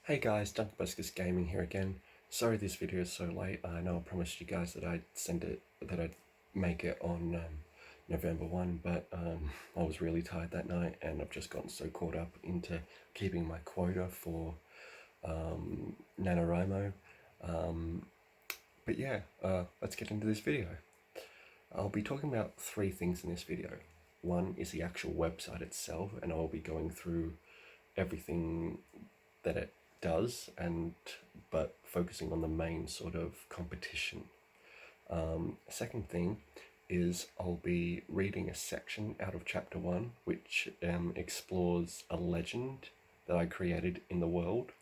Hey guys, Dunkerbuskus Gaming here again. Sorry this video is so late. I know I promised you guys that I'd make it on November 1, but I was really tired that night and I've just gotten so caught up into keeping my quota for NaNoWriMo. But yeah, let's get into this video. I'll be talking about three things in this video. One is the actual website itself, and I'll be going through everything that it does, but focusing on the main sort of competition. Second thing is I'll be reading a section out of chapter 1, which explores a legend that I created in the world.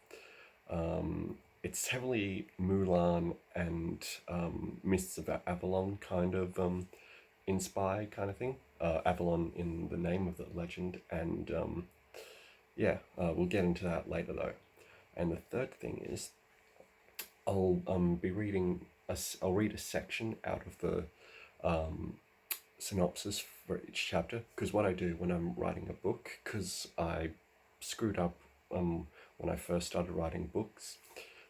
It's heavily Mulan and Mists of Avalon kind of inspired kind of thing. Avalon in the name of the legend, and we'll get into that later though. And the third thing is I'll I'll read a section out of the synopsis for each chapter, because what I do when I'm writing a book, because I screwed up when I first started writing books,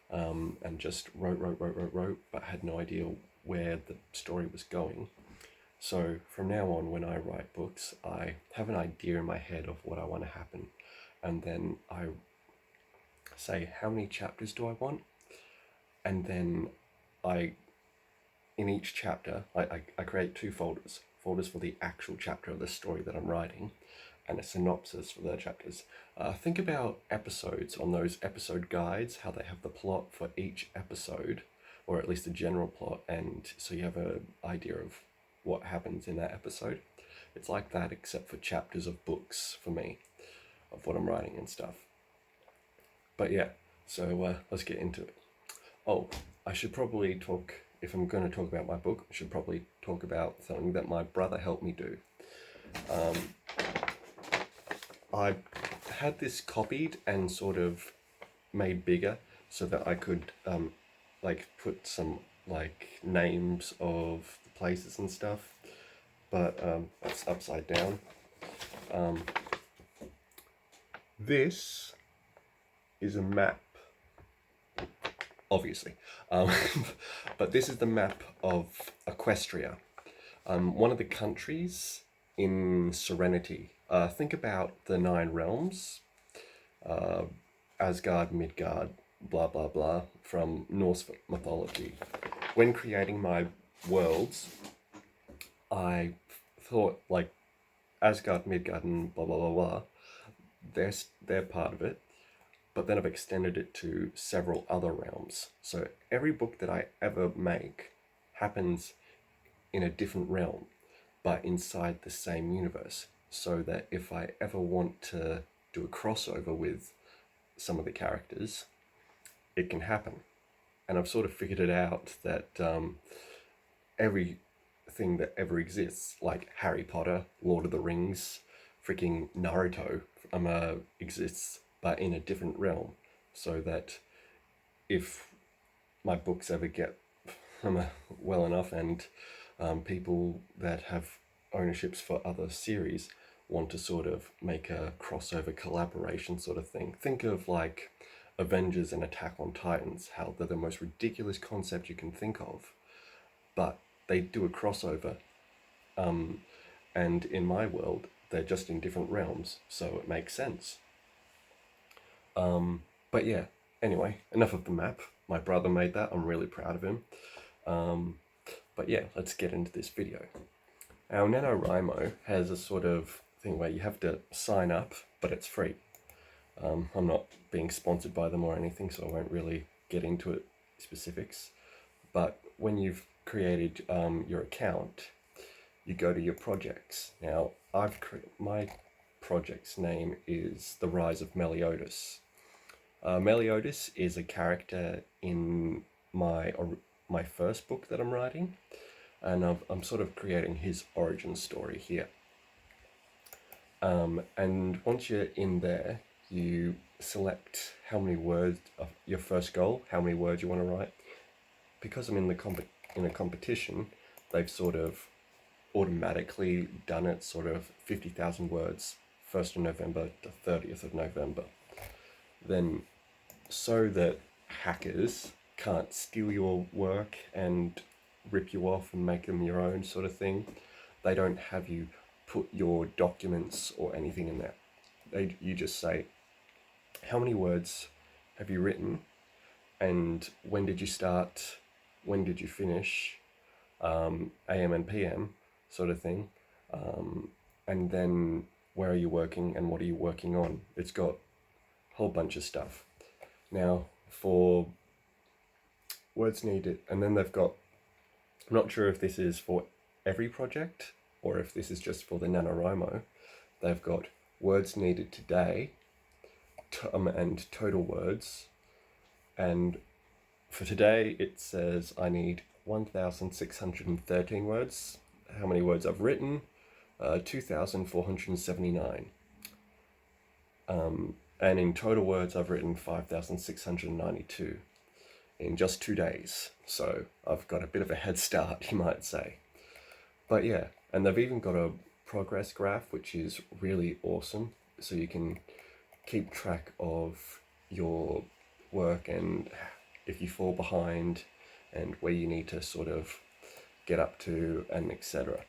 and just wrote, but had no idea where the story was going. So from now on, when I write books, I have an idea in my head of what I want to happen, and then I say how many chapters do I want, and then in each chapter I create two folders for the actual chapter of the story that I'm writing, and a synopsis for the chapters. Think about episodes on those episode guides, how they have the plot for each episode, or at least the general plot, and so you have an idea of what happens in that episode. It's like that, except for chapters of books for me, of what I'm writing and stuff. But yeah, so let's get into it. Oh, I should probably talk, if I'm going to talk about my book, I should probably talk about something that my brother helped me do. I had this copied and sort of made bigger so that I could put some names of the places and stuff, but that's upside down. This is a map, obviously, but this is the map of Equestria, one of the countries in Serenity. Think about the 9 realms, Asgard, Midgard, blah blah blah, from Norse mythology. When creating my worlds, I thought Asgard, Midgard, and blah blah blah blah, they're part of it, but then I've extended it to several other realms. So every book that I ever make happens in a different realm, but inside the same universe, so that if I ever want to do a crossover with some of the characters, it can happen. And I've sort of figured it out that everything that ever exists, like Harry Potter, Lord of the Rings, freaking Naruto, exists, but in a different realm, so that if my books ever get well enough, and people that have ownerships for other series want to sort of make a crossover collaboration sort of thing. Think of like Avengers and Attack on Titans, how they're the most ridiculous concept you can think of, but they do a crossover, and in my world they're just in different realms, so it makes sense. But yeah, anyway, enough of the map. My brother made that, I'm really proud of him. But yeah, let's get into this video. Our NaNoWriMo has a sort of thing where you have to sign up, but it's free. I'm not being sponsored by them or anything, so I won't really get into it specifics. But when you've created your account, you go to your projects. Now, my project's name is The Rise of Meliodas. Meliodas is a character in my first book that I'm writing, and I'm sort of creating his origin story here. And once you're in there, you select how many words of your first goal, how many words you want to write. Because I'm in a competition, they've sort of automatically done it sort of 50,000 words, 1st of November to 30th of November. Then so that hackers can't steal your work and rip you off and make them your own sort of thing. They don't have you put your documents or anything in there. You just say, how many words have you written, and when did you start, when did you finish, AM and PM sort of thing, and then where are you working and what are you working on. It's got a whole bunch of stuff. Now for words needed, and then they've got, I'm not sure if this is for every project or if this is just for the NaNoWriMo. They've got words needed today, and total words. And for today, it says I need 1,613 words. How many words I've written? 2,479. And in total words, I've written 5,692 in just 2 days. So I've got a bit of a head start, you might say. But yeah, and they've even got a progress graph, which is really awesome. So you can keep track of your work and if you fall behind and where you need to sort of get up to, and etc.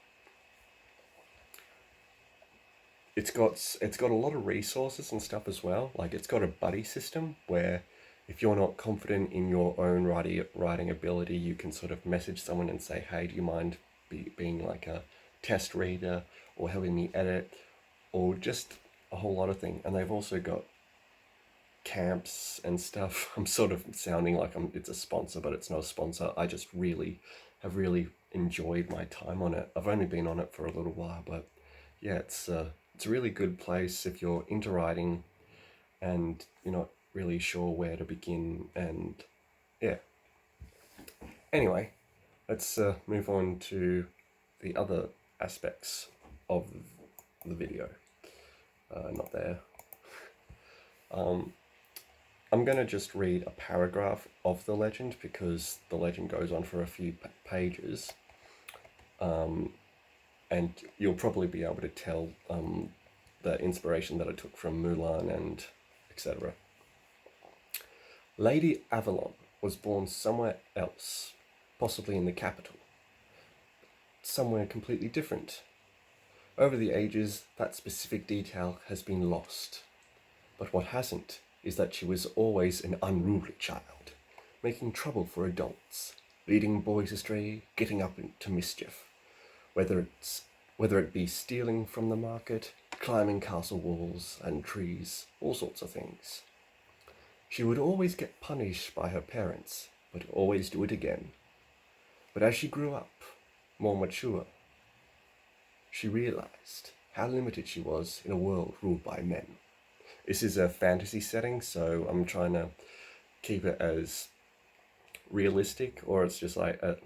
It's got a lot of resources and stuff as well. Like it's got a buddy system where if you're not confident in your own writing ability, you can sort of message someone and say, hey, do you mind being like a test reader or helping me edit, or just a whole lot of things. And they've also got camps and stuff. I'm sort of sounding like it's a sponsor, but it's not a sponsor. I just have really enjoyed my time on it. I've only been on it for a little while, but yeah, it's a really good place if you're into writing and you're not really sure where to begin. And yeah, anyway, let's move on to the other aspects of the video. Not there. I'm going to just read a paragraph of the legend because the legend goes on for a few pages. And you'll probably be able to tell the inspiration that I took from Mulan and etc. Lady Avalon was born somewhere else, possibly in the capital. Somewhere completely different. Over the ages, that specific detail has been lost. But what hasn't is that she was always an unruly child, making trouble for adults, leading boys astray, getting up into mischief. Whether it be stealing from the market, climbing castle walls and trees, all sorts of things. She would always get punished by her parents, but always do it again. But as she grew up, more mature, she realized how limited she was in a world ruled by men. This is a fantasy setting, so I'm trying to keep it as realistic, or it's just like, I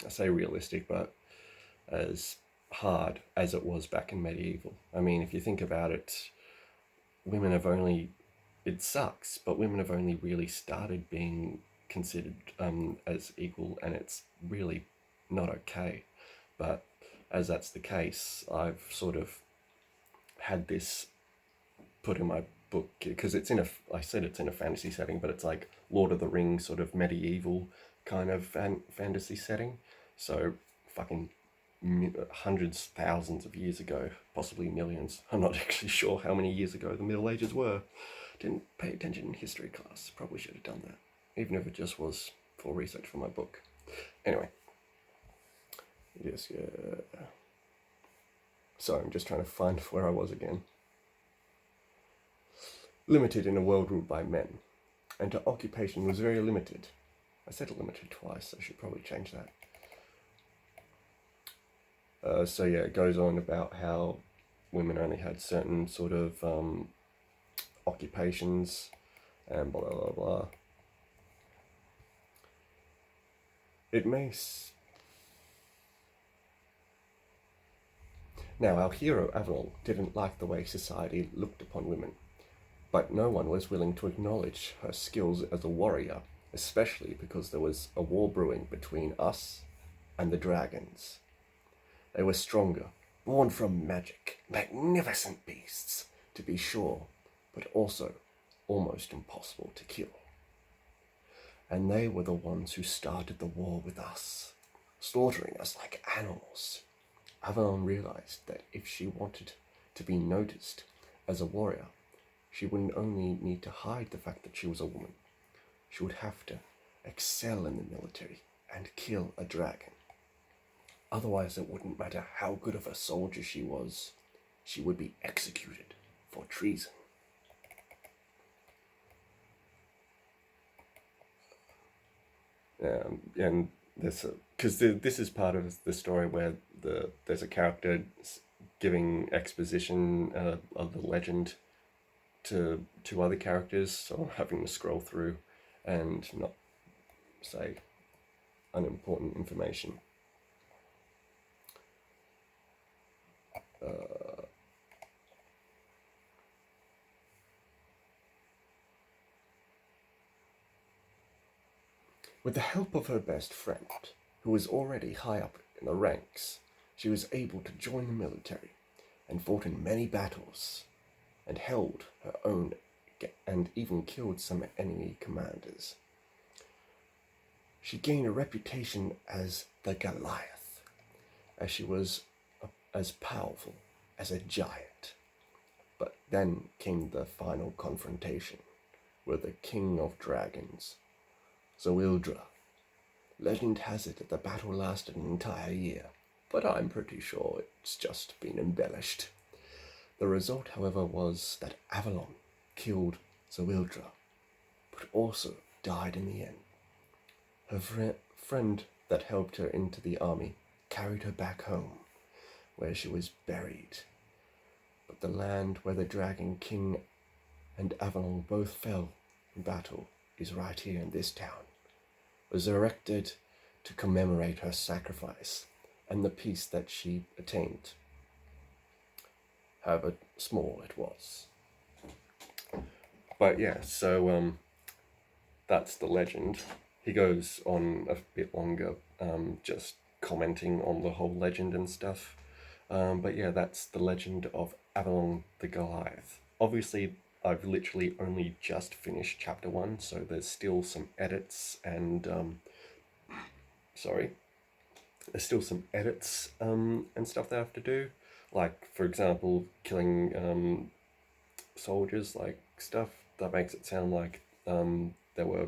say realistic, but as hard as it was back in medieval. I mean, if you think about it, women have only, it sucks, but women have only really started being considered as equal, and it's really not okay. But as that's the case, I've sort of had this put in my book because it's in it's in a fantasy setting, but it's like Lord of the Rings sort of medieval kind of fantasy setting. So fucking hundreds, thousands of years ago, possibly millions. I'm not actually sure how many years ago the Middle Ages were. Didn't pay attention in history class. Probably should have done that, even if it just was for research for my book. Anyway. Yes, yeah. Sorry, I'm just trying to find where I was again. Limited in a world ruled by men, and her occupation was very limited. I said limited twice, I should probably change that. So yeah, it goes on about how women only had certain sort of occupations and blah, blah, blah. It makes... Now, our hero Avalon didn't like the way society looked upon women, but no one was willing to acknowledge her skills as a warrior, especially because there was a war brewing between us and the dragons. They were stronger, born from magic, magnificent beasts, to be sure, but also almost impossible to kill. and they were the ones who started the war with us, slaughtering us like animals. Avalon realized that if she wanted to be noticed as a warrior, she wouldn't only need to hide the fact that she was a woman. She would have to excel in the military and kill a dragon. Otherwise, it wouldn't matter how good of a soldier she was, she would be executed for treason. And this, because this is part of the story where there's a character giving exposition of the legend to other characters, so I'm having to scroll through and not say unimportant information. With the help of her best friend, who was already high up in the ranks, she was able to join the military and fought in many battles and held her own and even killed some enemy commanders. She gained a reputation as the Goliath, as she was as powerful as a giant. But then came the final confrontation with the King of Dragons, Zoildra. Legend has it that the battle lasted an entire year, but I'm pretty sure it's just been embellished. The result, however, was that Avalon killed Zoildra, but also died in the end. Her friend that helped her into the army carried her back home, where she was buried. But the land where the Dragon King and Avalon both fell in battle is right here in this town. It was erected to commemorate her sacrifice and the peace that she attained, however small it was. But yeah, so that's the legend. He goes on a bit longer, just commenting on the whole legend and stuff. But yeah, that's the legend of Avalon the Goliath. Obviously, I've literally only just finished chapter 1, so there's still some edits and there's still some edits and stuff that I have to do. Like, for example, killing soldiers, like stuff that makes it sound like there were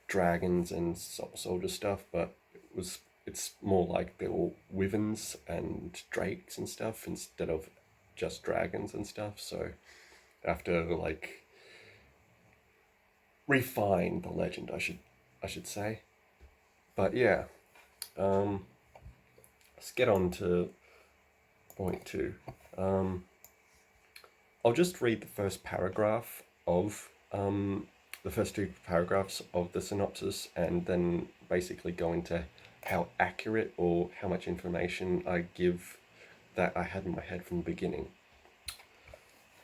dragons and soldier stuff, but it's more like they were wyverns and drakes and stuff instead of just dragons and stuff. So I have to like refine the legend, I should say. But yeah, let's get on to point 2. I'll just read the first paragraph of the first 2 paragraphs of the synopsis, and then basically go into how accurate or how much information I give that I had in my head from the beginning.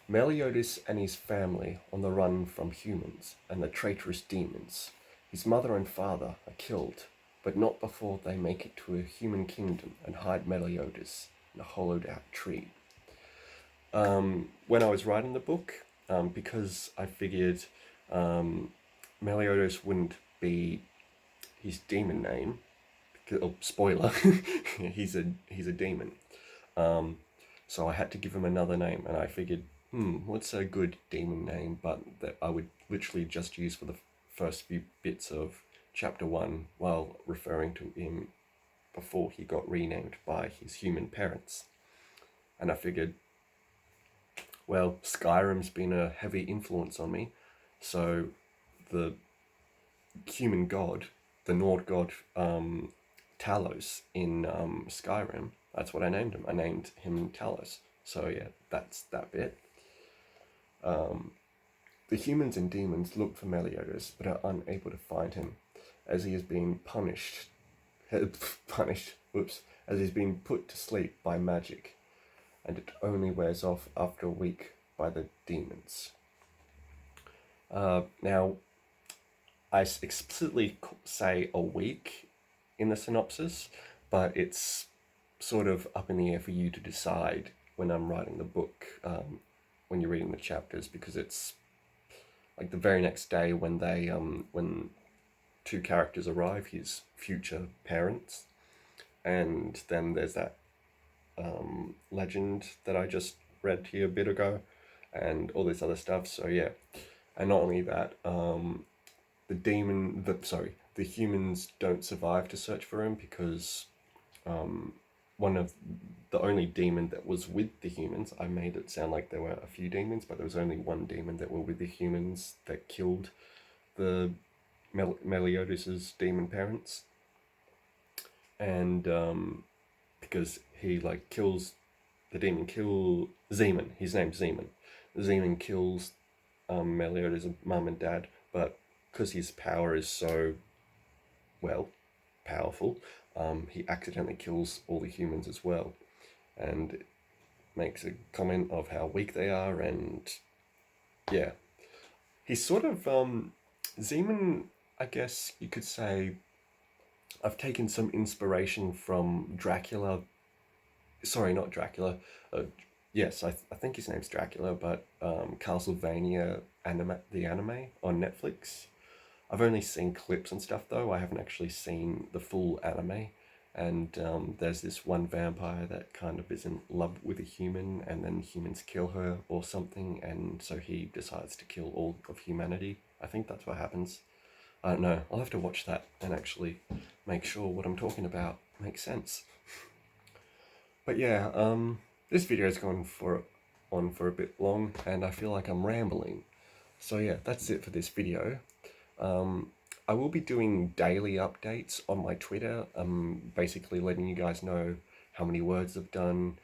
Meliodas and his family on the run from humans and the traitorous demons. His mother and father are killed, but not before they make it to a human kingdom and hide Meliodas in a hollowed out tree. When I was writing the book, because I figured Meliodas wouldn't be his demon name, because, spoiler, he's a demon. So I had to give him another name, and I figured, what's a good demon name, but that I would literally just use for the first few bits of chapter 1 while referring to him before he got renamed by his human parents. And I figured, well, Skyrim's been a heavy influence on me, so the human god, the Nord god Talos in Skyrim, that's what I named him. I named him Talos. So yeah, that's that bit. The humans and demons look for Meliodas, but are unable to find him, as he is being as he's being put to sleep by magic, and it only wears off after a week by the demons. Now, I explicitly say a week in the synopsis, but it's sort of up in the air for you to decide when I'm writing the book, when you're reading the chapters, because it's like the very next day when they when two characters arrive, his future parents, and then there's that legend that I just read here a bit ago, and all this other stuff. So yeah, and not only that, the humans don't survive to search for him because one of the only demon that was with the humans, I made it sound like there were a few demons, but there was only one demon that were with the humans that killed the Meliodas' demon parents. And because he like kills the demon, kill Zeman, his name's Zeman. Zeman kills Meliodas' mum and dad, but because his power is so, well, powerful, he accidentally kills all the humans as well, and makes a comment of how weak they are, and yeah, he's sort of Zeman, I guess you could say. I've taken some inspiration from Dracula. Sorry, not Dracula. Yes, I think his name's Dracula, but Castlevania the anime on Netflix. I've only seen clips and stuff though. I haven't actually seen the full anime. And there's this one vampire that kind of is in love with a human, and then humans kill her or something, and so he decides to kill all of humanity. I think that's what happens. I don't know. I'll have to watch that and actually make sure what I'm talking about makes sense. But yeah, this video's gone on for a bit long, and I feel like I'm rambling. So yeah, that's it for this video. I will be doing daily updates on my Twitter, basically letting you guys know how many words I've done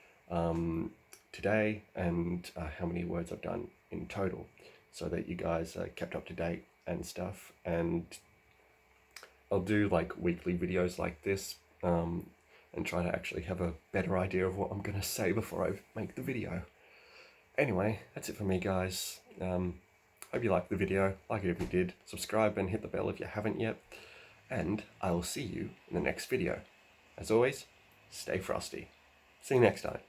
today, and how many words I've done in total, so that you guys are kept up to date and stuff. And I'll do like weekly videos like this, and try to actually have a better idea of what I'm going to say before I make the video. Anyway, that's it for me, guys. Hope you liked the video. Like it if you did. Subscribe and hit the bell if you haven't yet. And I will see you in the next video. As always, stay frosty. See you next time.